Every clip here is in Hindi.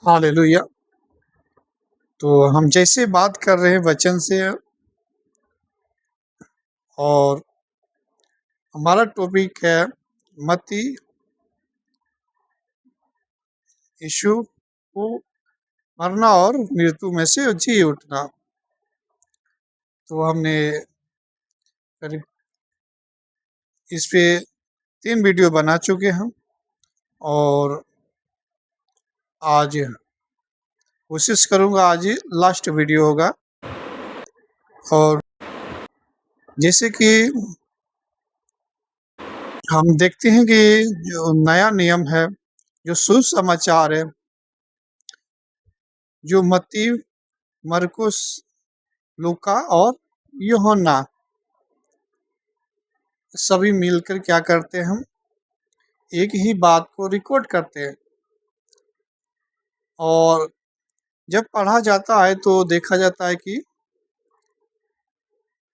हालेलुया। तो हम जैसे बात कर रहे हैं वचन से, और हमारा टॉपिक है मत्ती यीशु को मरना और मृत्यु में से जी उठना। तो हमने करीब इस पे 3 वीडियो बना चुके हैं, और आज कोशिश करूंगा आज लास्ट वीडियो होगा। और जैसे कि हम देखते हैं कि जो नया नियम है, जो सुसमाचार है, जो मत्ती, मरकुस, लूका और यूहन्ना सभी मिलकर क्या करते हैं, हम एक ही बात को रिकॉर्ड करते हैं। और जब पढ़ा जाता है तो देखा जाता है कि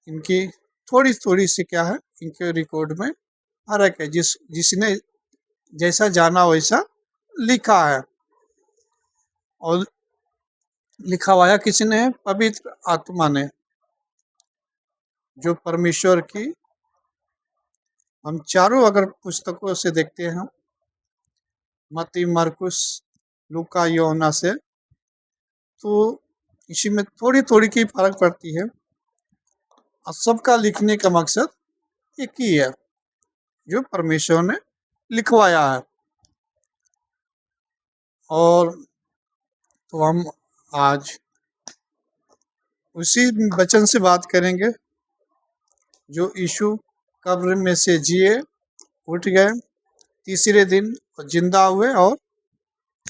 इनकी थोड़ी थोड़ी सी क्या है, इनके रिकॉर्ड में फर्क है। जिसने जैसा जाना वैसा लिखा है, और लिखवाया किसने है? पवित्र आत्मा ने, जो परमेश्वर की, हम चारों अगर पुस्तकों से देखते हैं, मत्ती, मरकुस, लूका, यूहन्ना से, तो इसी में थोड़ी थोड़ी की फर्क पड़ती है, और सबका लिखने का मकसद एक ही है, जो परमेश्वर ने लिखवाया है। और तो हम आज उसी वचन से बात करेंगे, जो यीशु कब्र में से जिए, उठ गए, तीसरे दिन जिंदा हुए, और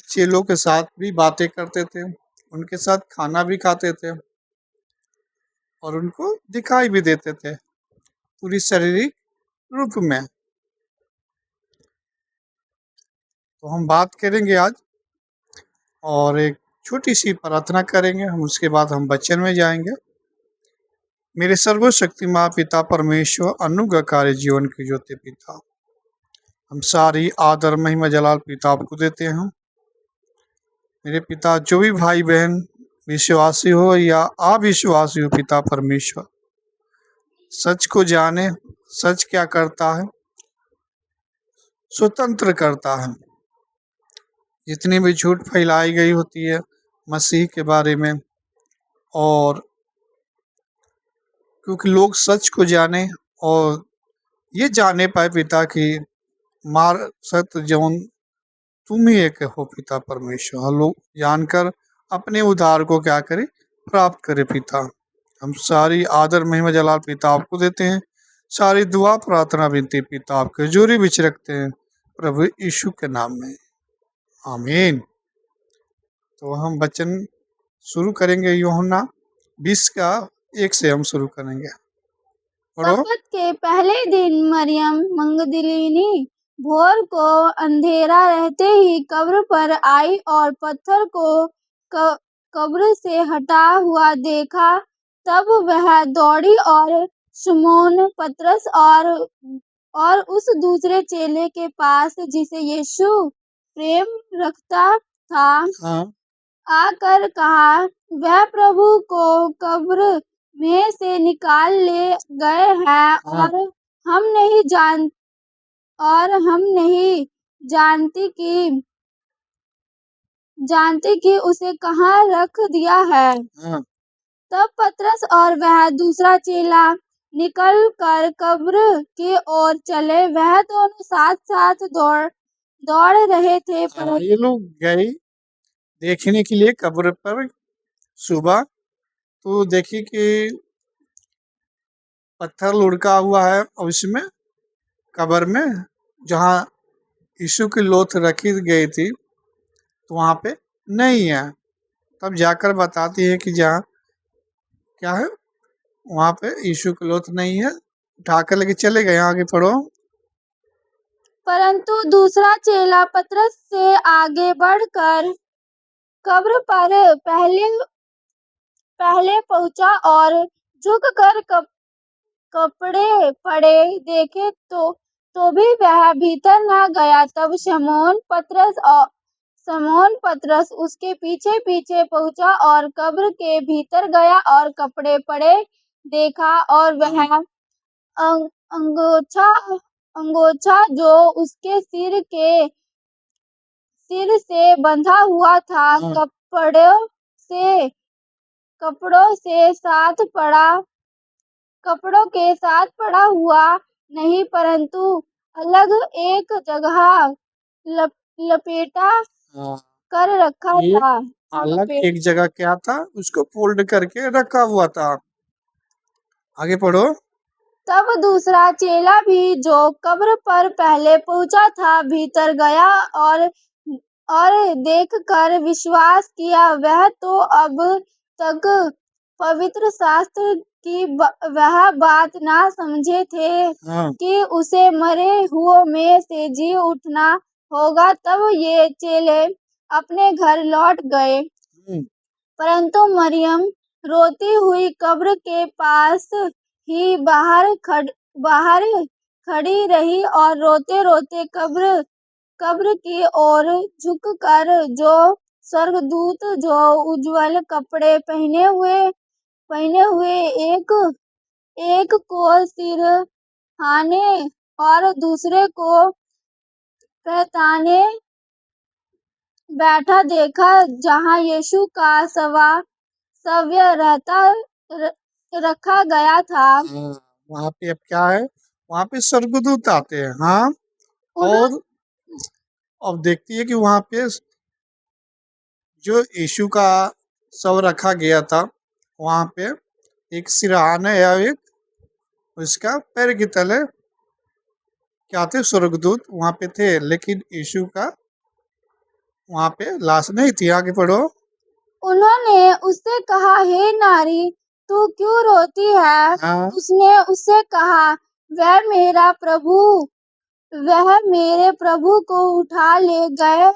चेलों के साथ भी बातें करते थे, उनके साथ खाना भी खाते थे, और उनको दिखाई भी देते थे पूरी शारीरिक रूप में। तो हम बात करेंगे आज, और एक छोटी सी प्रार्थना करेंगे, हम उसके बाद हम वचन में जाएंगे। मेरे सर्वशक्तिमान पिता परमेश्वर, अनुग्रहकारी जीवन की ज्योति पिता, हम सारी आदर महिमा जलाल पिता आपको देते हैं। मेरे पिता, जो भी भाई बहन विश्वासी हो या अविश्वासी हो, पिता परमेश्वर सच को जाने, सच क्या करता है, स्वतंत्र करता है। जितनी भी झूठ फैलाई गई होती है मसीह के बारे में, और क्योंकि लोग सच को जाने और ये जाने पाए पिता की मार सत्य जौन तुम ही एक हो पिता परमेश्वर, हम लोग जानकर अपने उद्धार को क्या करे, प्राप्त करे पिता। हम सारी आदर महिमा जलाल पिता आपको देते हैं, सारी दुआ प्रार्थना विनती पिता आपके जोरी बिच रखते हैं प्रभु यीशु के नाम में, आमीन। तो हम वचन शुरू करेंगे, यूहन्ना 20 का 1 से हम शुरू करेंगे। पढ़ो। सब्बत के पहले दिन मरियम मगदलिनी भोर को अंधेरा रहते ही कब्र पर आई और पत्थर को कब्र से हटा हुआ देखा। तब वह दौड़ी और शमौन पतरस और उस दूसरे चेले के पास जिसे यीशु प्रेम रखता था, हाँ। आकर कहा, वह प्रभु को कब्र में से निकाल ले गए हैं, और हम नहीं जानते कि उसे कहाँ रख दिया है। तब पतरस और वह दूसरा चेला निकल कर कब्र की ओर चले। वह दोनों साथ साथ दौड़ रहे थे, पर ये लोग गए देखने के लिए कब्र पर सुबह। तो देखी कि पत्थर लुढ़का हुआ है, और इसमें कब्र में जहाँ यीशु की लोथ रखी गई थी, तो वहाँ पे नहीं है। तब जाकर बताती है कि जहाँ क्या है, वहाँ पे यीशु की लोथ नहीं है, उठाकर लेके चले गए। आगे पढ़ो। परंतु दूसरा चेला पतरस से आगे बढ़कर कब्र पर पहले पहुंचा, और झुककर कपड़े पड़े देखे, तो भी वह भीतर न गया। तब शमौन पतरस शमौन पतरस उसके पीछे पीछे पहुंचा और कब्र के भीतर गया और कपड़े पड़े देखा और वह अंगोछा अंगोछा जो उसके सिर से बंधा हुआ था से कपड़ों के साथ पड़ा हुआ नहीं, परंतु अलग एक जगह लपेटा कर रखा ये था। अलग एक जगह क्या था, उसको फोल्ड करके रखा हुआ था। आगे पढ़ो। तब दूसरा चेला भी जो कब्र पर पहले पहुंचा था भीतर गया और देखकर विश्वास किया, वह तो अब तक पवित्र शास्त्र की वह बात ना समझे थे कि उसे मरे हुओं में से जी उठना होगा। तब ये चेले अपने घर लौट गए, परंतु मरियम रोती हुई कब्र के पास ही बाहर खड़ी रही और रोते रोते कब्र की ओर झुककर जो स्वर्गदूत जो उज्ज्वल कपड़े पहने हुए एक को सिरहाने और दूसरे को पहचाने बैठा देखा, जहाँ यीशु का शव रखा गया था। वहाँ पे अब क्या है, वहाँ पे स्वर्गदूत आते हैं। हाँ, और अब देखती है कि वहाँ पे जो यीशु का शव रखा गया था, वहाँ पे एक सिरहाने या एक उसका पैर के तले क्या थे, स्वर्गदूत वहाँ पे थे, लेकिन यीशु का वहाँ पे लाश नहीं थी। आगे पढ़ो। उन्होंने उससे कहा, हे नारी, तू क्यों रोती है? उसने उससे कहा, वह मेरे प्रभु को उठा ले गए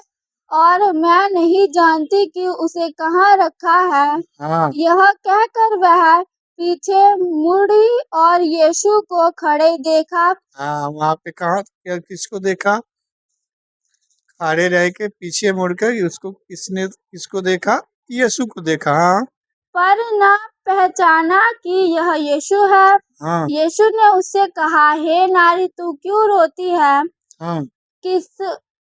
और मैं नहीं जानती कि उसे कहाँ रखा है। यह कहकर वह पीछे मुड़ी और यीशु को खड़े देखा। वहाँ पे कहा किसको देखा? खड़े रह के पीछे मुड़कर उसको किसको देखा? यीशु को देखा। पर न पहचाना कि यह यीशु है। यीशु ने उससे कहा, हे नारी, तू क्यों रोती है?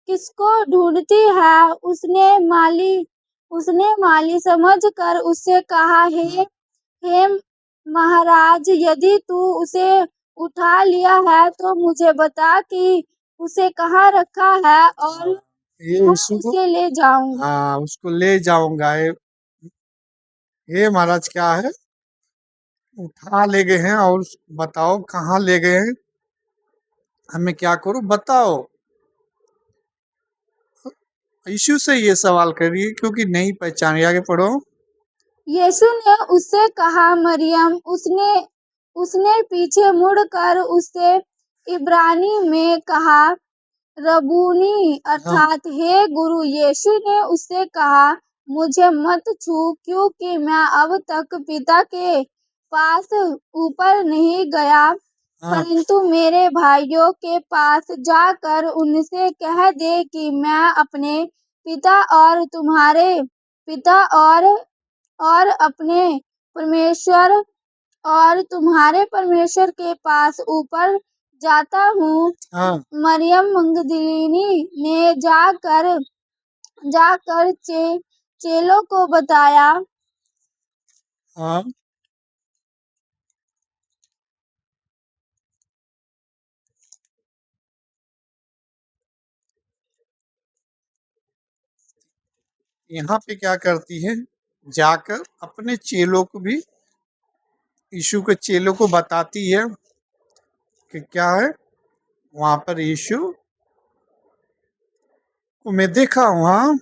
किसको ढूंढती है? उसने माली समझकर उससे कहा, हे महाराज, यदि तू उसे उठा लिया है तो मुझे बता कि उसे कहाँ रखा है और मैं उसे ले जाऊं। उसको ले जाऊंगा। हे महाराज, क्या है? उठा ले गए हैं और बताओ कहाँ ले गए हैं, हमें क्या करूं, बताओ। यीशु से ये सवाल करिए क्योंकि नहीं पहचाने। आगे पढ़ो। यीशु ने उससे कहा, मरियम। उसने पीछे मुड़कर उससे इब्रानी में कहा, रबूनी, अर्थात हे गुरु। यीशु ने उससे कहा, मुझे मत छू, क्योंकि मैं अब तक पिता के पास ऊपर नहीं गया, परंतु मेरे भाइयों के पास जाकर उनसे कह दे कि मैं अपने पिता और तुम्हारे पिता और अपने परमेश्वर और तुम्हारे परमेश्वर के पास ऊपर जाता हूँ। मरियम मगदलीनी ने जाकर चेलों को बताया। यहाँ पे क्या करती है, जाकर अपने चेलों को भी, यीशु के चेलों को बताती है कि क्या है, वहां पर यीशु को मैं देखा हूँ।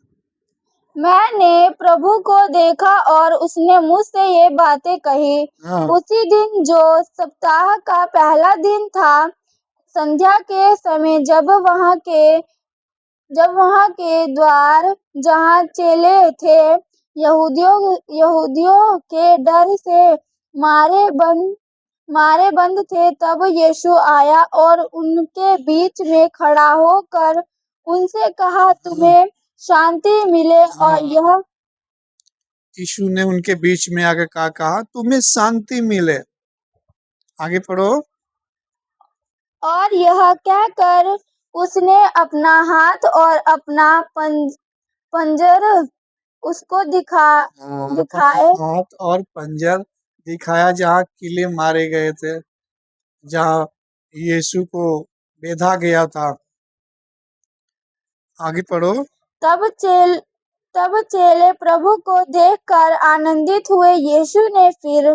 मैंने प्रभु को देखा और उसने मुझसे ये बातें कही। उसी दिन जो सप्ताह का पहला दिन था, संध्या के समय, जब वहां के द्वार जहाँ चेले थे यहूदियों के डर से मारे बंद थे, तब यीशु आया और उनके बीच में खड़ा होकर उनसे कहा, तुम्हें शांति मिले और हाँ, यह यीशु ने उनके बीच में आकर कहा तुम्हें शांति मिले। आगे पढ़ो। और यह कहकर उसने अपना हाथ और अपना पंजर उसको हाँ, अपना दिखाए। हाथ और पंजर दिखाया जहाँ कीले मारे गए थे, जहाँ यीशु को बेधा गया था। आगे पढ़ो। तब चेल तब चेले प्रभु को देखकर आनंदित हुए। यीशु ने फिर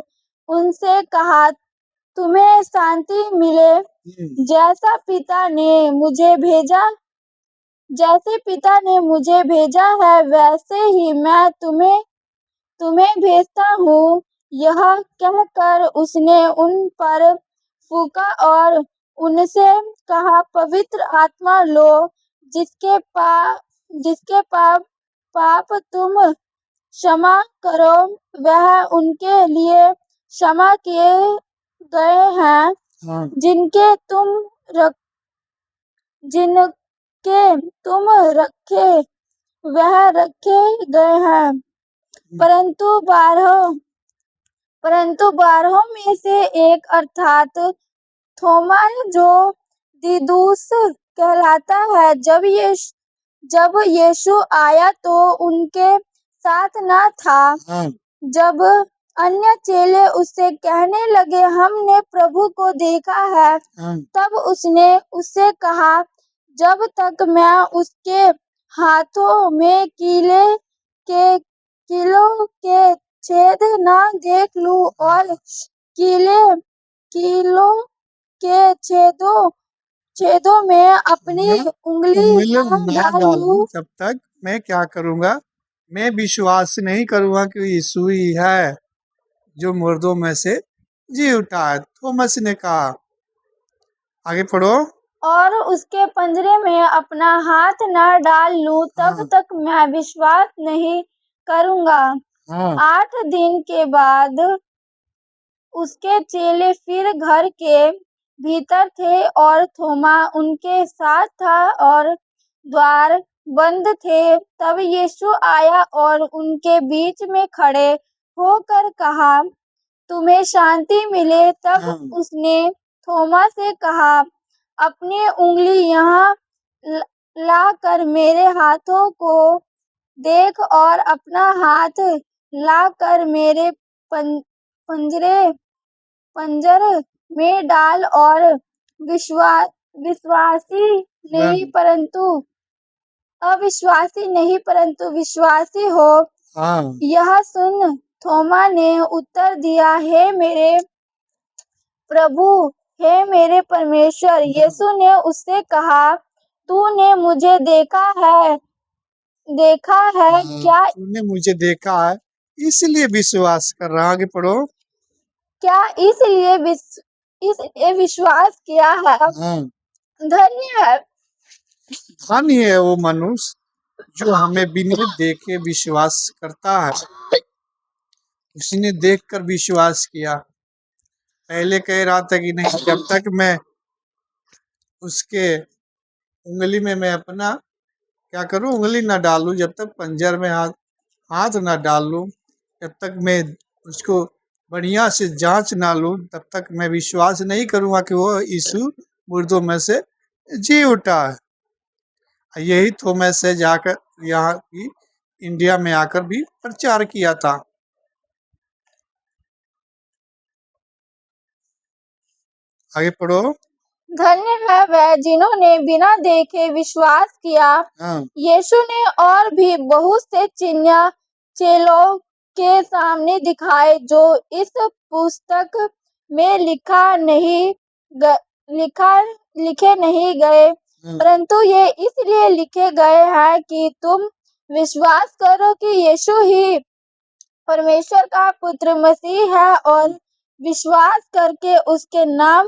उनसे कहा, तुम्हें शांति मिले। हम्म, जैसा पिता ने मुझे भेजा जैसे पिता ने मुझे भेजा है वैसे ही मैं तुम्हें भेजता हूँ। यह कहकर उसने उन पर फूंका और उनसे कहा, पवित्र आत्मा लो। जिसके पाप तुम क्षमा करो वह उनके लिए क्षमा किए गए हैं। हाँ, जिनके तुम रख जिनके तुम रखे वह रखे गए हैं। परंतु बारहों में से एक अर्थात थोमा जो दिदुस कहलाता है, जब यीशु आया तो उनके साथ न था। हाँ, जब अन्य चेले उससे कहने लगे, हमने प्रभु को देखा है, हाँ, तब उसने उससे कहा, जब तक मैं उसके हाथों में कीलों के छेद न देख लूं और कीलों के छेदों में अपनी मैं उंगली उंगली न ना डाल डालूं लूं। तब तक मैं क्या करूंगा? मैं विश्वास नहीं करूंगा कि यीशु ही है जो मुर्दों में से जी उठा है। थोमस ने कहा। आगे पढ़ो। और उसके पंजरे में अपना हाथ न डाल लूं तब हाँ, तक मैं विश्वास नहीं करूंगा। हाँ, 8 दिन के बाद उसके चेले फिर घर के भीतर थे और थोमा उनके साथ था और द्वार बंद थे। तब यीशु आया और उनके बीच में खड़े होकर कहा, तुम्हें शांति मिले। तब हाँ, उसने थोमा से कहा, अपनी उंगली यहाँ ला कर मेरे हाथों को देख और अपना हाथ ला कर मेरे पंजरे पंजर में डाल और विश्वासी नहीं बन, परंतु अविश्वासी नहीं परंतु विश्वासी हो। हाँ, यह सुन थोमा ने उत्तर दिया, हे मेरे प्रभु, हे मेरे परमेश्वर। यीशु ने उससे कहा, तूने मुझे देखा है हाँ, क्या? तूने मुझे देखा है इसलिए विश्वास कर रहा। आगे पढ़ो। क्या इसलिए विश्वास किया है? हाँ, धन्य है धन्य है वो मनुष्य जो हमें बिना देखे विश्वास करता है। उसने देखकर विश्वास किया। पहले कह रहा था कि नहीं, जब तक मैं उसके उंगली में मैं अपना क्या करूं, उंगली ना डालूं, जब तक पंजर में हाथ ना डाल लूं, जब तक मैं उसको बढ़िया से जांच ना लूं, तब तक मैं विश्वास नहीं करूंगा कि वो यीशु मुर्दों में से जी उठा है। यही थोमस से जाकर यहाँ की इंडिया में आकर भी प्रचार किया था। आगे पढ़ो। धन्य है वह जिन्होंने बिना देखे विश्वास किया। हाँ, यीशु ने और भी बहुत से चिन्ह चेलों के सामने दिखाए जो इस पुस्तक में लिखे नहीं गए, हाँ, परंतु ये इसलिए लिखे गए हैं कि तुम विश्वास करो कि यीशु ही परमेश्वर का पुत्र मसीह है और विश्वास करके उसके नाम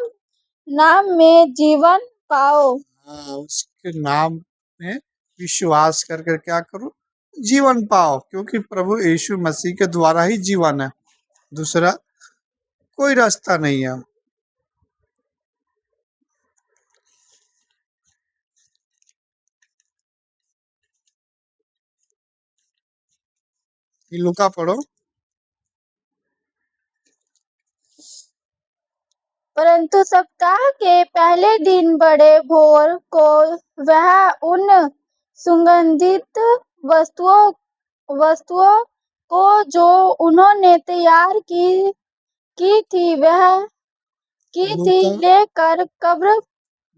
में जीवन पाओ। हाँ, उसके नाम में विश्वास करके क्या करो, जीवन पाओ, क्योंकि प्रभु यीशु मसीह के द्वारा ही जीवन है, दूसरा कोई रास्ता नहीं है। ये लूका पढ़ो। परंतु सप्ताह के पहले दिन बड़े भोर को वह उन सुगंधित वस्तुओं वस्तुओं को जो उन्होंने तैयार की थी लूका लेकर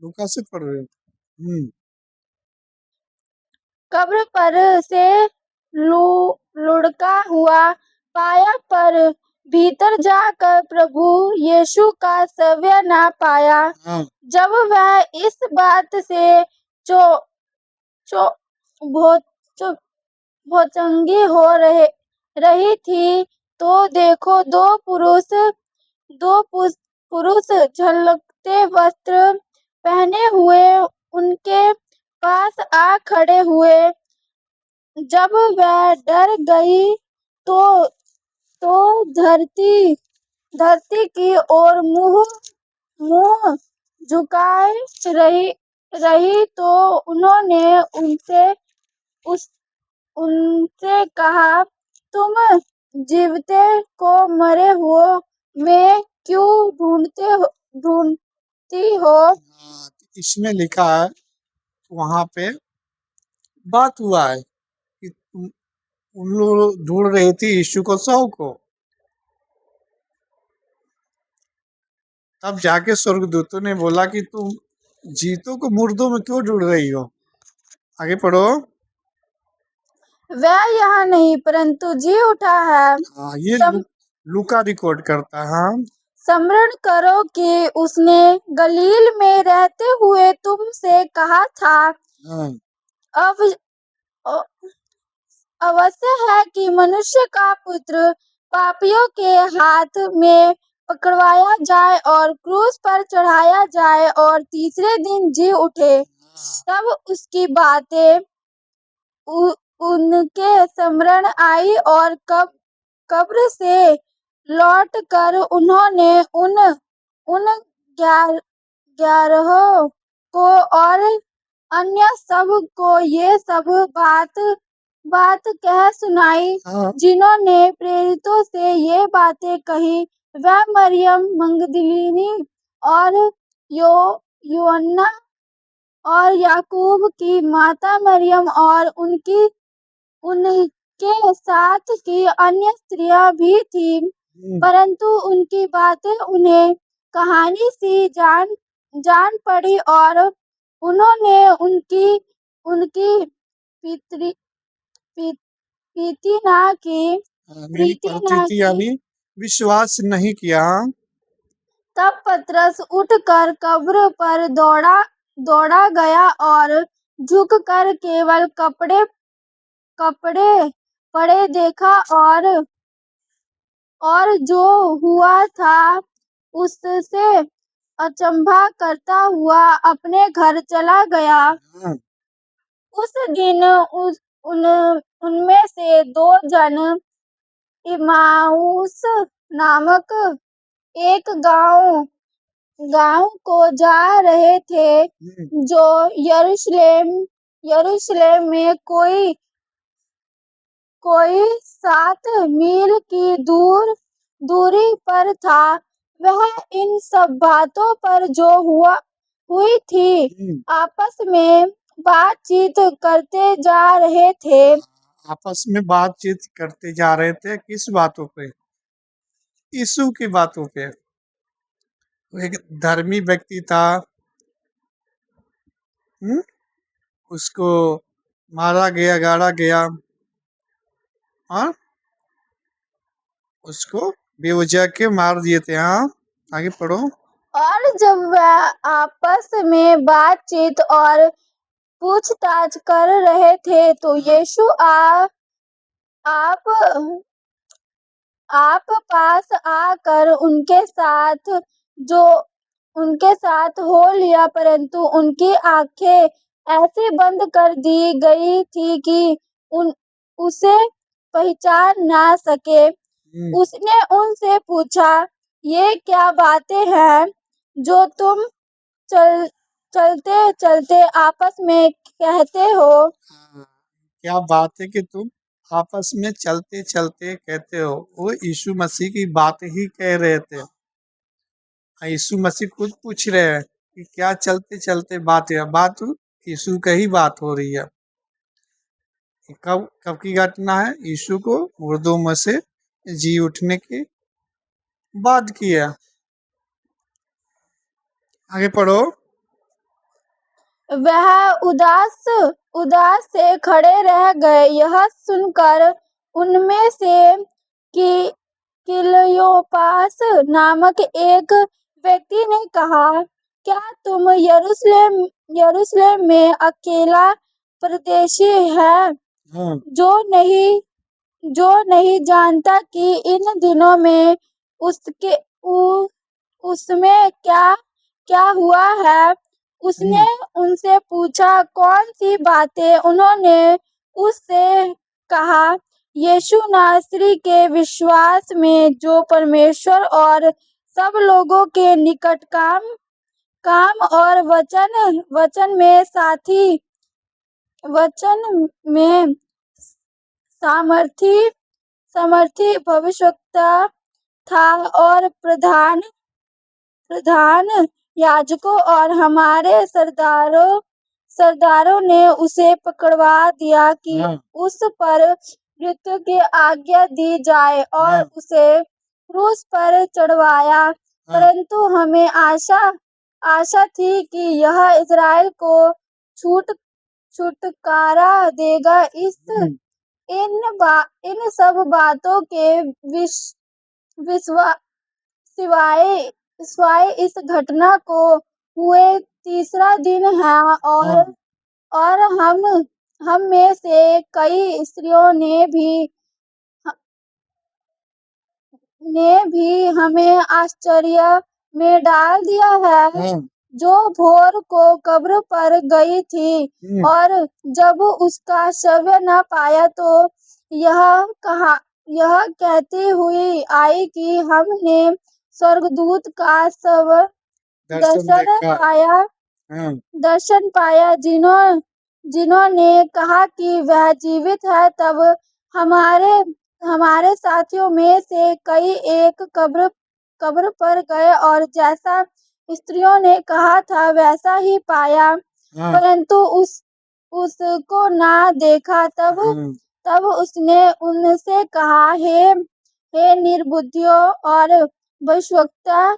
लूका से पढ़ रहे हो। कब्र पर से लुढ़का हुआ पाया, पर भीतर जाकर प्रभु यीशु का सव्य न पाया। हाँ, जब वह इस बात से चो चो भो भोचंगी हो रही थी, तो देखो दो पुरुष झलकते वस्त्र पहने हुए उनके पास आ खड़े हुए। जब वह डर गई तो धरती की ओर मुंह झुकाए रही तो उन्होंने उनसे कहा, तुम जीवते को मरे हुओं में क्यों ढूंढती हो? हाँ, इसमें लिखा है, वहां पे बात हुआ है कि उन लोग ढूंढ रही थी यीशु को, शव को। तब जाके स्वर्गदूतों ने बोला कि तुम जीतों को मुर्दों में क्यों ढूंढ रही हो। आगे पढ़ो। वह यहाँ नहीं परंतु जी उठा है। हाँ, ये लूका रिकॉर्ड करता है। हाँ, स्मरण करो कि उसने गलील में रहते हुए तुमसे कहा था, हाँ, अब अवश्य है कि मनुष्य का पुत्र पापियों के हाथ में पकड़वाया जाए और क्रूस पर चढ़ाया जाए और तीसरे दिन जी उठे। तब उसकी बातें उनके स्मरण आई और कब्र से लौटकर उन्होंने उन 11 को और अन्य सब को ये सब बात कह सुनाई, हाँ, जिन्होंने प्रेरितों से ये बातें कही। वह मरियम मगदलीनी और योअन्ना और याकूब की माता मरियम और उनके साथ की अन्य स्त्रियां भी थीं, परंतु उनकी बातें उन्हें कहानी सी जान पड़ी और उन्होंने उनकी प्रीति प्रीति ना की मेरी प्रीति ना प्रतीति की। अभी विश्वास नहीं किया। तब पतरस उठकर कब्र पर दौड़ा गया और झुककर केवल कपड़े पड़े देखा और जो हुआ था उससे अचंभा करता हुआ अपने घर चला गया। हाँ, उस दिन उनमें से 2 जन इम्माउस नामक एक गांव को जा रहे थे, जो यरूशलेम में कोई 7 मील की दूरी पर था। वह इन सब बातों पर जो हुई थी आपस में बातचीत करते जा रहे थे। आपस में बातचीत करते जा रहे थे, किस बातों पे? यीशु की बातों पे। एक धर्मी व्यक्ति था, उसको मारा गया, गाड़ा गया, हाँ, उसको बेवजह के मार दिए थे। हाँ, आगे पढ़ो। और जब वह आपस में बातचीत और पूछताछ कर रहे थे, तो यीशु आप पास आकर उनके साथ हो लिया, परंतु उनकी आंखें ऐसे बंद कर दी गई थी कि उसे पहचान ना सके। उसने उनसे पूछा, ये क्या बातें हैं जो तुम चलते चलते आपस में कहते हो? क्या बात है कि तुम आपस में चलते चलते कहते हो, वो यीशु मसीह की बात ही कह रहे थे। यीशु मसीह खुद पूछ रहे हैं कि क्या चलते चलते बात है, बात यीशु का ही बात हो रही है। कब कब की घटना है? यीशु को मुर्दों में से जी उठने के बाद की है। आगे पढ़ो। वह उदास उदास से खड़े रह गए। यह सुनकर उनमें से कि किलयोपास नामक एक व्यक्ति ने कहा, क्या तुम यरूशलेम यरूशलेम में अकेला परदेशी है, हाँ जो नहीं जानता कि इन दिनों में उसके उसमें क्या क्या हुआ है? उसने उनसे पूछा, कौन सी बातें? उन्होंने उससे कहा, यीशु नासरी के विश्वास में, जो परमेश्वर और सब लोगों के निकट काम काम और वचन में सामर्थी समर्थी भविष्यवक्ता था, और प्रधान याजकों और हमारे सरदारों ने उसे पकड़वा दिया कि उस पर मृत्यु की आज्ञा दी जाए और उसे क्रूस पर चढ़वाया। परंतु हमें आशा थी कि यह इज़राइल को छुटकारा देगा। इन सब बातों के विश्वा सिवाय सिवाय इस घटना को हुए तीसरा दिन है, और हम में से कई स्त्रियों ने भी हमें आश्चर्य में डाल दिया है, जो भोर को कब्र पर गई थी और जब उसका शव न पाया तो यह कहती हुई आई कि हमने स्वर्गदूत का सब दर्शन पाया, जिन्होंने कहा कि वह जीवित है। तब हमारे साथियों में से कई एक कब्र पर गए और जैसा स्त्रियों ने कहा था वैसा ही पाया, परंतु उसको ना देखा। तब उसने उनसे कहा, हे निर्बुद्धियों और भविष्यवक्ताओं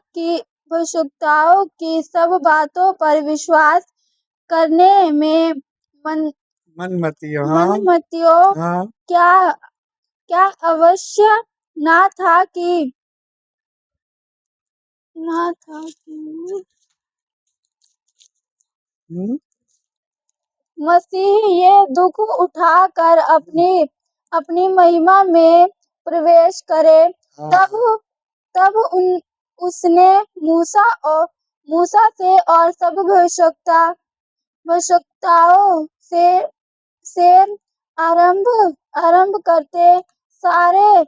की सब बातों पर विश्वास करने में मनमतियों, क्या अवश्य ना था कि मसीह ये दुख उठाकर अपनी महिमा में प्रवेश करे। तब उसने मूसा से और सब भविष्यवक्ताओं से आरंभ करते सारे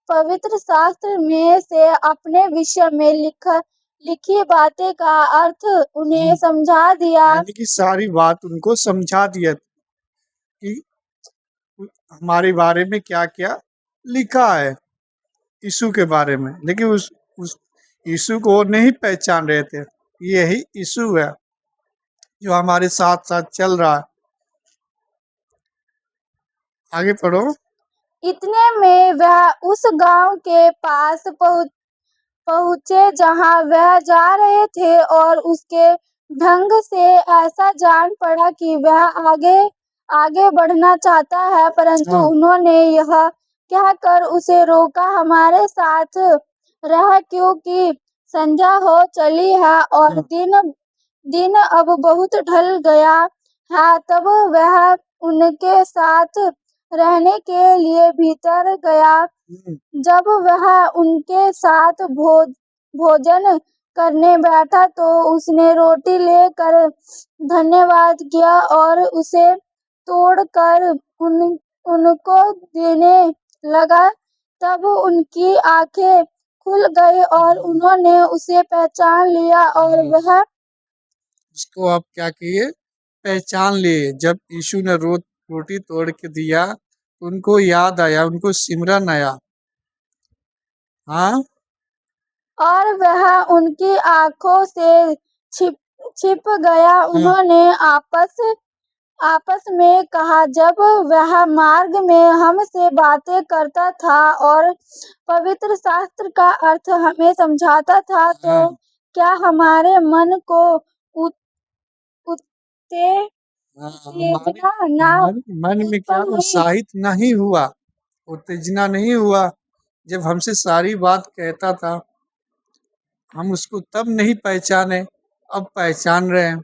पवित्र शास्त्र में से अपने विषय में लिखी बातें का अर्थ उन्हें समझा दिया। यानी कि सारी बात उनको समझा दिया कि हमारे बारे में क्या क्या लिखा है यीशु के बारे में। लेकिन उस यीशु को नहीं पहचान रहे थे। यही यीशु है जो हमारे साथ साथ चल रहा है। आगे पढ़ो। इतने में वह उस गांव के पास पहुंचे जहां वह जा रहे थे, और उसके ढंग से ऐसा जान पड़ा कि वह आगे बढ़ना चाहता है, परंतु उन्होंने यह कहकर उसे रोका, हमारे साथ रह, क्योंकि संध्या हो चली है और दिन अब बहुत ढल गया है। तब वह उनके साथ रहने के लिए भीतर गया। जब वह उनके साथ भोजन करने बैठा तो उसने रोटी लेकर धन्यवाद किया और उसे तोड़कर उनको देने लगा। तब उनकी आंखें खुल गई और उन्होंने उसे पहचान लिया, और वह उसको आप क्या किए? पहचान लिए। जब यीशु ने रोटी तोड़ के दिया उनको याद आया, उनको सिमरन आया। हाँ, और वह उनकी आंखों से छिप छिप गया। हाँ, उन्होंने आपस आपस में कहा, जब वह मार्ग में हमसे बातें करता था और पवित्र शास्त्र का अर्थ हमें समझाता था, तो हाँ, क्या हमारे मन को उत- हाँ, हमारे उत्तेजना ना मन में क्या उत्पन्न हुई? उत्साहित नहीं हुआ, उत्तेजना नहीं हुआ। जब हमसे सारी बात कहता था, हम उसको तब नहीं पहचाने, अब पहचान रहे हैं।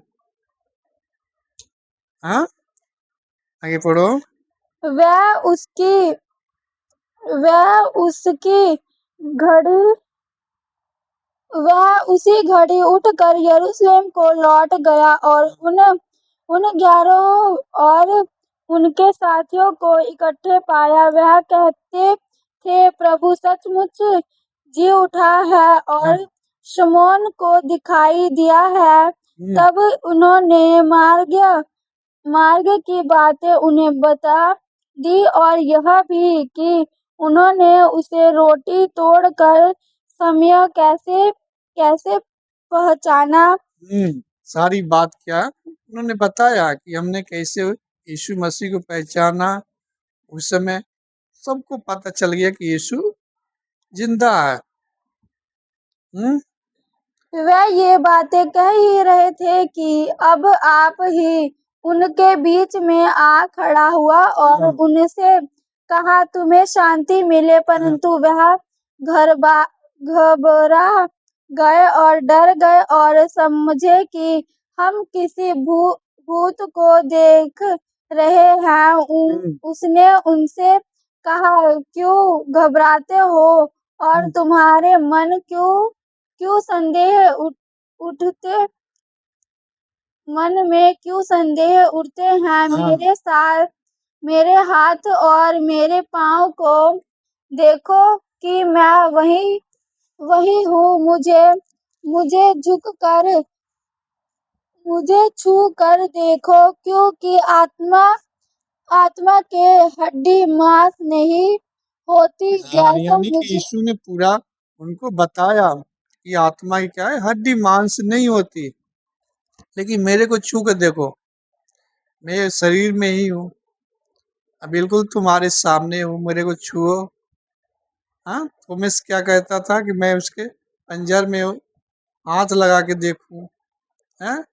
हाँ, आगे पढ़ो। वह उसकी वह उसकी घड़ी वह उसी घड़ी उठकर यरूशलेम को लौट गया और उन 11 और उनके साथियों को इकट्ठे पाया। वह कहते थे, प्रभु सचमुच जी उठा है हाँ, और शमौन को दिखाई दिया है। हम्म, तब उन्होंने मार्ग की बातें उन्हें बता दी और यह भी कि उन्होंने उसे रोटी तोड़कर समय कैसे कैसे पहचाना। सारी बात क्या उन्होंने बताया कि हमने कैसे यीशु मसीह को पहचाना। उस समय सबको पता चल गया कि यीशु जिंदा है। हम्म, वह ये बातें कह ही रहे थे कि अब आप ही उनके बीच में आ खड़ा हुआ और हाँ, उनसे कहा, तुम्हें शांति मिले। हाँ, परंतु वह घबरा गए और डर गए और समझे कि हम किसी भूत को देख रहे हैं। उसने उनसे कहा, क्यों घबराते हो और हम्म, तुम्हारे मन क्यों क्यों संदेह उठते मन में क्यों संदेह उठते हैं? हाँ, मेरे हाथ और मेरे पाँव को देखो कि मैं वही वही हूँ। मुझे झुक कर मुझे छू कर देखो, क्योंकि आत्मा आत्मा के हड्डी मांस नहीं होती, हाँ, जैसा यानी कि मुझे। यीशु ने पूरा उनको बताया कि आत्मा की क्या है, हड्डी मांस नहीं होती। लेकिन मेरे को छू कर देखो, मैं शरीर में ही हूँ, बिल्कुल तुम्हारे सामने हूँ, मेरे को छुओ। हाँ, तो मैं क्या कहता था कि मैं उसके पंजर में हाथ लगा के देखूं, हैं,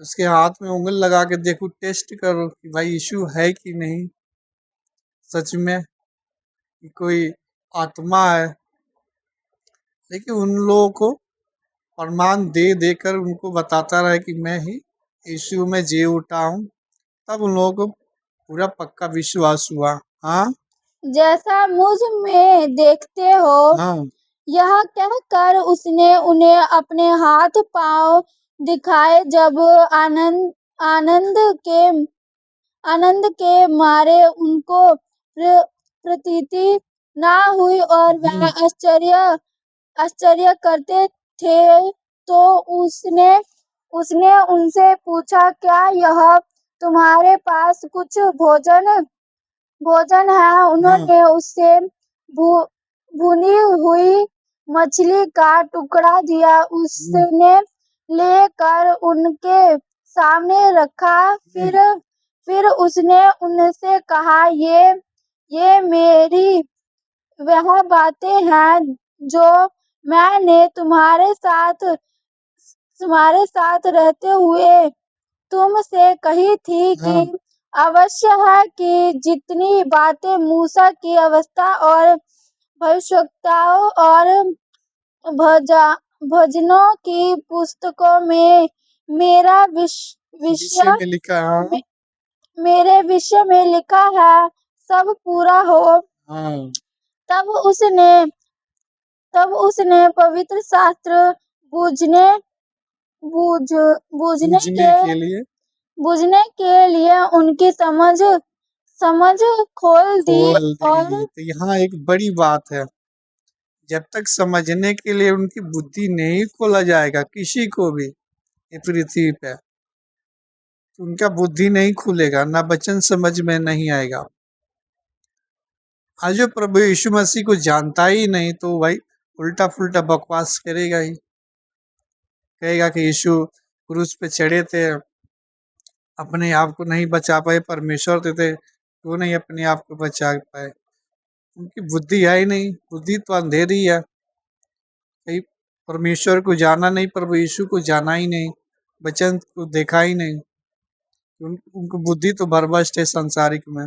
उसके हाथ में उंगल लगा के देखूं, टेस्ट करो कि भाई यीशु है कि नहीं, सच में कि कोई आत्मा है। लेकिन उन लोगों को प्रमाण दे देकर उनको बताता रहा कि मैं ही यीशु में जी उठा हूँ। तब उन लोगों को पूरा पक्का विश्वास हुआ। हाँ, जैसा मुझ में देखते हो, हाँ, यह कहकर उसने उन्हें अपने हाथ पांव दिखाए। जब आनंद आनंद के आनंद के मारे उनको प्रतीति ना हुई और वह हम्म, आश्चर्य करते थे, तो उसने उसने उनसे पूछा, क्या यह तुम्हारे पास कुछ भोजन है? हाँ, उन्होंने उससे भू- भुनी हुई मछली का टुकड़ा दिया। हम्म, उसने लेकर उनके सामने रखा। हम्म, फिर उसने उनसे कहा, ये मेरी वह बातें हैं जो मैंने तुम्हारे साथ रहते हुए तुमसे कही थी, कि हाँ, अवश्य है कि जितनी बातें मूसा की व्यवस्था और भविष्यवक्ताओं और भजा भजनों की पुस्तकों में मेरा विषय विषय में लिखा है। हाँ, मे- मेरे विषय में लिखा है, सब पूरा हो। हाँ, तब उसने तब उसने पवित्र शास्त्र बूझने बूझ बूझने बूझने के के लिए बूझने के लिए उनकी समझ खोल दी खोल दी। और तो यहाँ एक बड़ी बात है, जब तक समझने के लिए उनकी बुद्धि नहीं खोला जाएगा किसी को भी ये पृथ्वी पे, तो उनका बुद्धि नहीं खुलेगा, ना वचन समझ में नहीं आएगा। आज जो प्रभु यीशु मसीह को जानता ही नहीं तो भाई उल्टा फुल्टा बकवास करेगा ही। कहेगा कि यीशु क्रूस पे चढ़े थे, अपने आप को नहीं बचा पाए, परमेश्वर थे क्यों नहीं अपने आप को बचा पाए। उनकी बुद्धि है ही नहीं, बुद्धि तो अंधेरी है। कहीं परमेश्वर को जाना नहीं, प्रभु यीशु को जाना ही नहीं, वचन को देखा ही नहीं। उनको बुद्धि तो भरभस्ट है संसारिक में।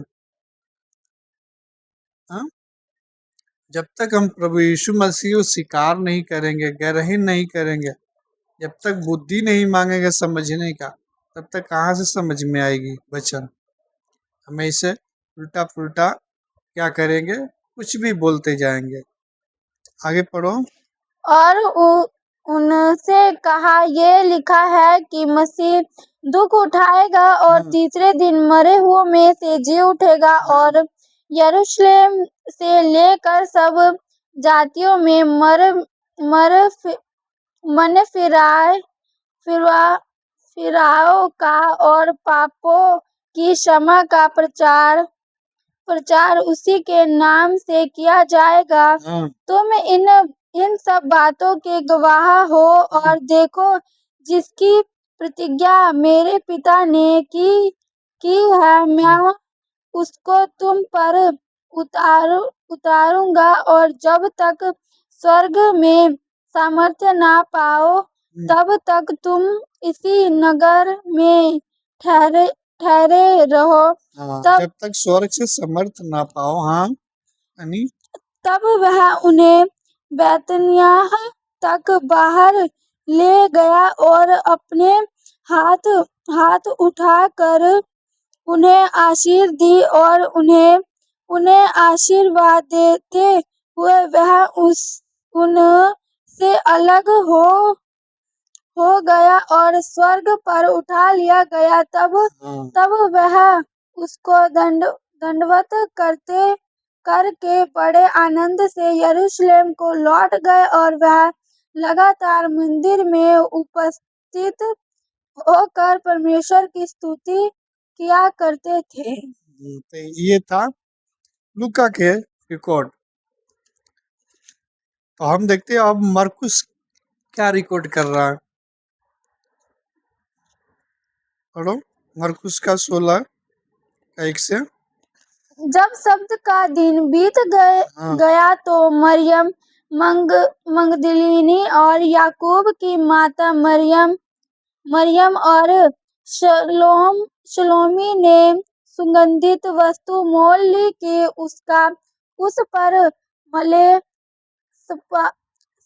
हाँ, जब तक हम प्रभु यीशु मसीह को स्वीकार नहीं करेंगे, ग्रहण नहीं करेंगे, जब तक बुद्धि नहीं मांगेंगे समझने का, तब तक कहाँ से समझ में आएगी वचन। हमें इसे उल्टा पुल्टा क्या करेंगे, कुछ भी बोलते जाएंगे। आगे पढ़ो। और उनसे कहा, ये लिखा है कि मसीह दुख उठाएगा और तीसरे दिन मरे हुओं में से जी उठेगा और यरूशलेम से लेकर सब जातियों में मन फिराओ का और पापों की क्षमा का प्रचार उसी के नाम से किया जाएगा। तुम इन सब बातों के गवाह हो। और देखो, जिसकी प्रतिज्ञा मेरे पिता ने की है, मैं उसको तुम पर उतारूंगा। और जब तक स्वर्ग में सामर्थ्य ना पाओ, तब तक तुम इसी नगर में ठहरे ठहरे रहो। जब तक स्वर्ग से समर्थ ना पाओ। हाँ, यानी तब वह उन्हें बैतनिय्याह तक बाहर ले गया और अपने हाथ उठाकर उन्हें आशीष दी। और उन्हें आशीर्वाद देते हुए वह उनसे अलग हो गया और स्वर्ग पर उठा लिया गया। तब वह उसको दंडवत करके बड़े आनंद से यरूशलेम को लौट गए और वह लगातार मंदिर में उपस्थित होकर परमेश्वर की स्तुति किया करते थे। तो ये था लूका के रिकॉर्ड। तो हम देखते हैं अब मरकुस क्या रिकॉर्ड कर रहा है। पढ़ो मरकुस का 16:1 से। जब सब्त का दिन बीत गया तो मरियम मगदलिनी और याकूब की माता मरियम और शलोमी ने सुगंधित वस्तु मोल ली कि उस पर भले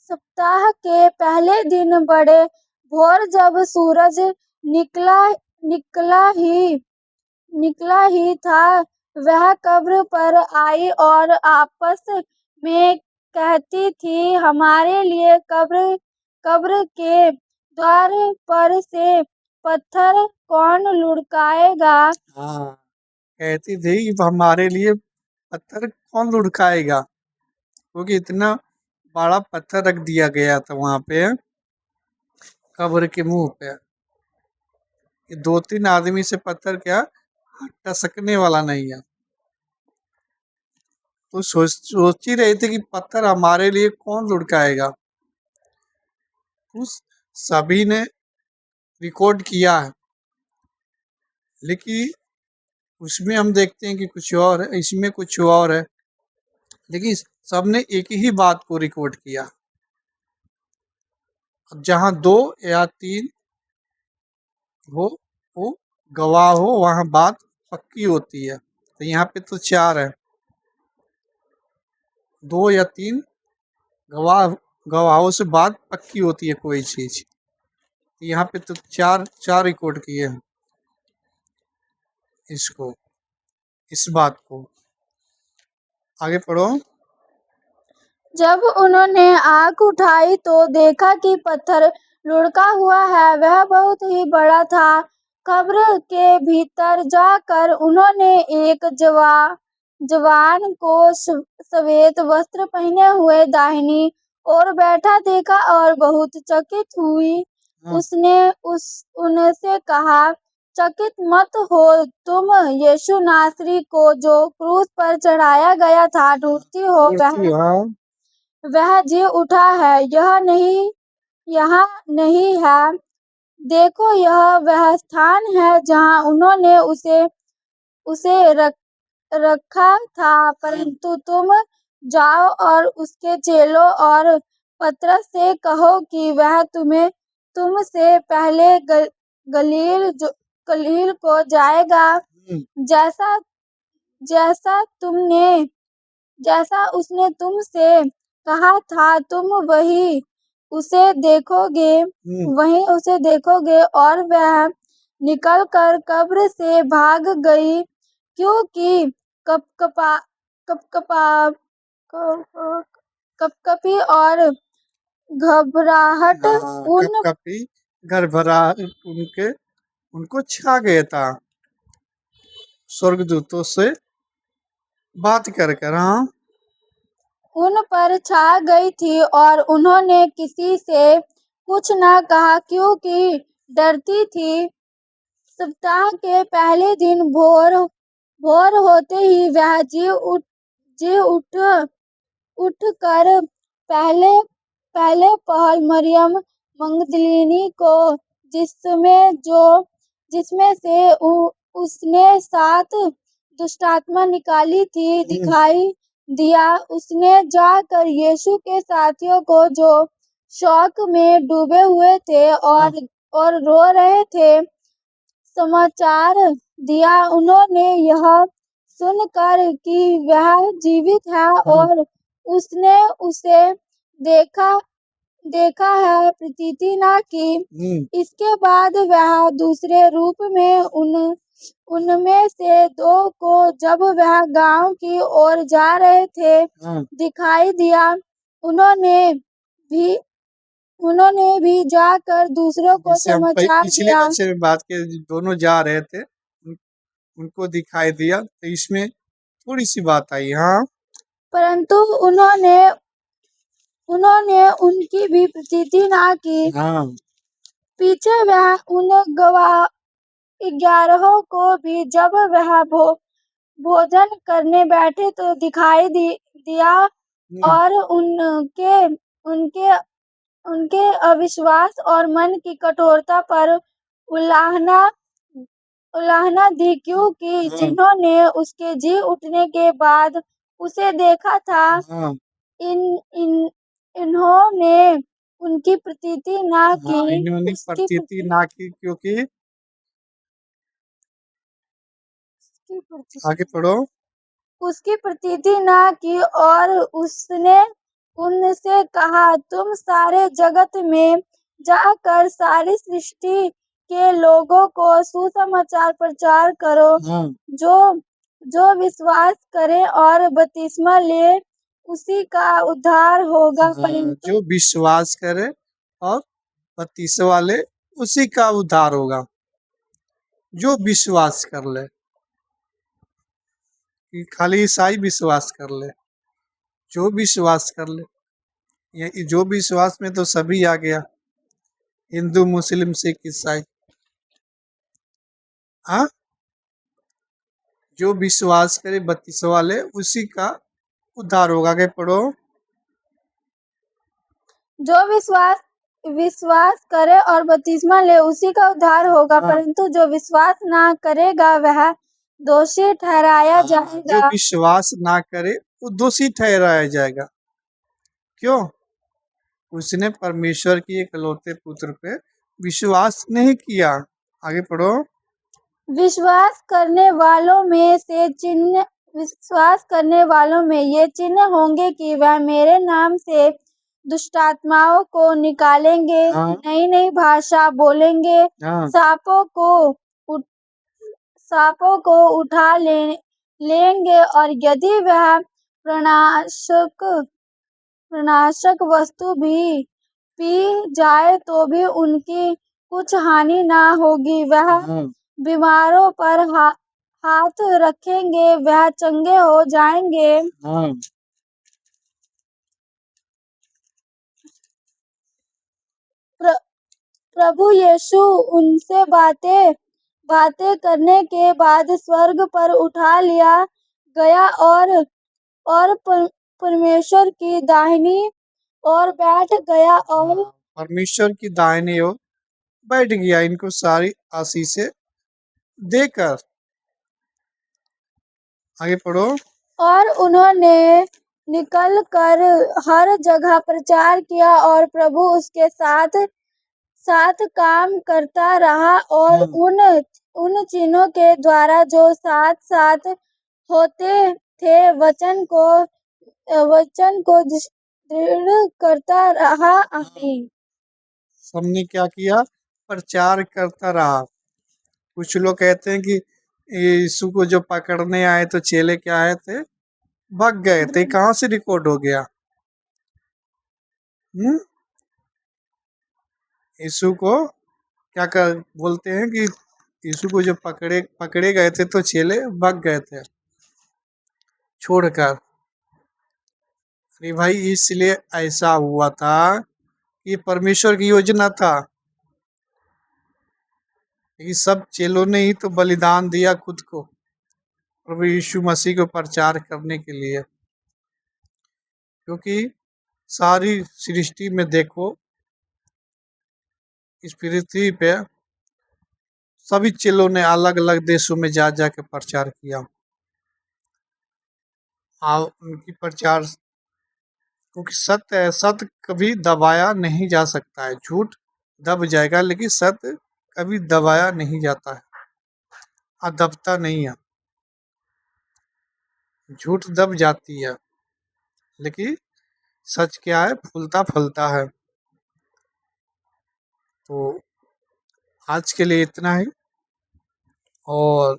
सप्ताह के पहले दिन बड़े भोर जब सूरज निकला ही था, वह कब्र पर आई और आपस में कहती थी, हमारे लिए कब्र के द्वार पर से पत्थर कौन लुढ़काएगा। हाँ, कहती थी कि हमारे लिए पत्थर कौन लुढ़काएगा, क्योंकि इतना बड़ा पत्थर रख दिया गया था वहां पे कब्र के मुंह पे। 2-3 आदमी से पत्थर क्या हटा सकने वाला नहीं है। तो सोच ही रहे थे कि पत्थर हमारे लिए कौन लुढ़काएगा। उस सभी ने रिकॉर्ड किया है, लेकिन उसमें हम देखते हैं कि कुछ और है, इसमें कुछ और है। लेकिन सबने एक ही बात को रिकॉर्ड किया। अब जहाँ 2 या 3 हो वो गवाह हो, वहां बात पक्की होती है। तो यहाँ पे तो 4 है, 2 या 3 गवाहों से बात पक्की होती है कोई चीज। यहाँ पे तो चार रिकॉर्ड किए हैं इस बात को। आगे पढ़ो। जब उन्होंने आँख उठाई तो देखा कि पत्थर लुढ़का हुआ है, वह बहुत ही बड़ा था। कब्र के भीतर जाकर उन्होंने एक जवान को श्वेत वस्त्र पहने हुए दाहिनी ओर बैठा देखा और बहुत चकित हुई। उसने उनसे कहा, चकित मत हो तुम, यीशु नासरी को जो क्रूस पर चढ़ाया गया था ढूंढती हो, मूर्ति हाँ वह जी उठा है, यहाँ नहीं है। देखो, यह वह स्थान है जहाँ उन्होंने उसे रखा था। परंतु तुम जाओ और उसके चेलों और पतरस से कहो कि वह तुमसे पहले गलील को जाएगा। जैसा जैसा उसने तुमसे कहा था, तुम वहीं उसे देखोगे। और वह निकलकर कब्र से भाग गई, क्योंकि कपकपा कपकपा कपकपी और घबराहट कपकपी घबराहट उनको छा गया था स्वर्गदूतों से बात कर कर। हाँ उन पर छा गई थी और उन्होंने किसी से कुछ न कहा, क्योंकि डरती थी। सप्ताह के पहले दिन भोर होते ही वह उठ कर पहले पहल मरियम मगदलीनी को, जिसमें से उसने 7 दुष्टात्मा निकाली थी, दिखाई दिया। उसने जाकर यीशु के साथियों को, जो शौक में डूबे हुए थे और रो रहे थे, समाचार दिया। उन्होंने यह सुनकर कि वह जीवित है और उसने उसे देखा है, प्रतीति न की। इसके बाद वह दूसरे रूप में उनमें से 2 को, जब वह गांव की ओर जा रहे थे, दिखाई दिया। उन्होंने भी जाकर दूसरों को समाचार पिछले दिया। बच्चे में बात के दोनों जा रहे थे, उनको दिखाई दिया, तो इसमें थोड़ी सी बात आई। हाँ परंतु उन्होंने उनकी भी प्रतीति न की। हाँ पीछे वह उन 11 को भी, जब वह भोजन करने बैठे, तो दिखाई दिया। और उनके अविश्वास और मन की कठोरता पर उलाहना दी, क्योंकि जिन्होंने उसके जी उठने के बाद उसे देखा था, इन्होंने उनकी प्रतीति न की। इन्होंने प्रतीति ना की, क्योंकि आगे पढ़ो। उसकी प्रतीति न की, और उसने उनसे कहा, तुम सारे जगत में जाकर सारी सृष्टि के लोगों को सुसमाचार प्रचार करो। जो विश्वास करे और बपतिस्मा ले, उसी का उद्धार होगा। जो विश्वास करे और बपतिस्मा ले, उसी का उद्धार होगा। जो विश्वास कर ले, कि खाली ईसाई विश्वास कर ले, जो विश्वास कर ले। ये जो विश्वास में तो सभी आ गया, हिंदू मुस्लिम सिख ईसाई। हाँ, जो विश्वास करे बपतिस्मा ले, उसी का उद्धार होगा। आगे पढ़ो। जो विश्वास करे और बपतिस्मा ले, उसी का उद्धार होगा। परंतु जो विश्वास ना करेगा, वह दोषी ठहराया जाएगा। जो विश्वास ना करे, वो दोषी ठहराया जाएगा। क्यों? उसने परमेश्वर की एकलौते पुत्र पे विश्वास नहीं किया। आगे पढ़ो। विश्वास करने वालों में ये चिन्ह होंगे कि वह मेरे नाम से दुष्टात्माओं को निकालेंगे, नई भाषा बोलेंगे, सांपों को उठा लेंगे, और यदि वह प्राणनाशक वस्तु भी पी जाए, तो भी उनकी कुछ हानि न होगी। वह बीमारों पर हाथ रखेंगे, वह चंगे हो जाएंगे। प्रभु यीशु उनसे बातें बातें करने के बाद स्वर्ग पर उठा लिया गया और परमेश्वर की दाहिनी ओर बैठ गया और परमेश्वर की दाहिनी ओर बैठ गया, इनको सारी आशीषें देकर। आगे पढ़ो। और उन्होंने निकल कर हर जगह प्रचार किया और प्रभु उसके साथ साथ काम करता रहा और उन चिन्हों के द्वारा जो साथ साथ होते थे वचन को दृढ़ करता रहा। आमीन। सबने क्या किया? प्रचार करता रहा। कुछ लोग कहते हैं कि यीशु को जो पकड़ने आए तो चेले क्या आए थे? भाग गए थे। कहाँ से रिकॉर्ड हो गया? यीशु को क्या कर बोलते हैं कि यीशु को जो पकड़े गए थे तो चेले भाग गए थे छोड़कर। अरे भाई, इसलिए ऐसा हुआ था, ये परमेश्वर की योजना था कि सब चेलों ने ही तो बलिदान दिया खुद को प्रभु यीशु मसीह को प्रचार करने के लिए। क्योंकि सारी सृष्टि में देखो, इस पृथ्वी पे सभी चेलों ने अलग अलग देशों में जा जा के प्रचार किया। उनकी प्रचार, क्योंकि सत्य है, सत्य कभी दबाया नहीं जा सकता है। झूठ दब जाएगा लेकिन सत्य कभी दबाया नहीं जाता है, दबता नहीं है। झूठ दब जाती है लेकिन सच क्या है? फूलता फलता है। तो आज के लिए इतना ही, और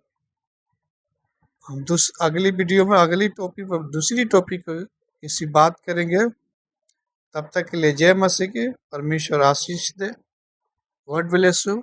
हम अगली वीडियो में अगली टॉपिक पर दूसरी टॉपिक किसी बात करेंगे। तब तक के लिए जय मसीह की। परमेश्वर आशीष दे। God bless you.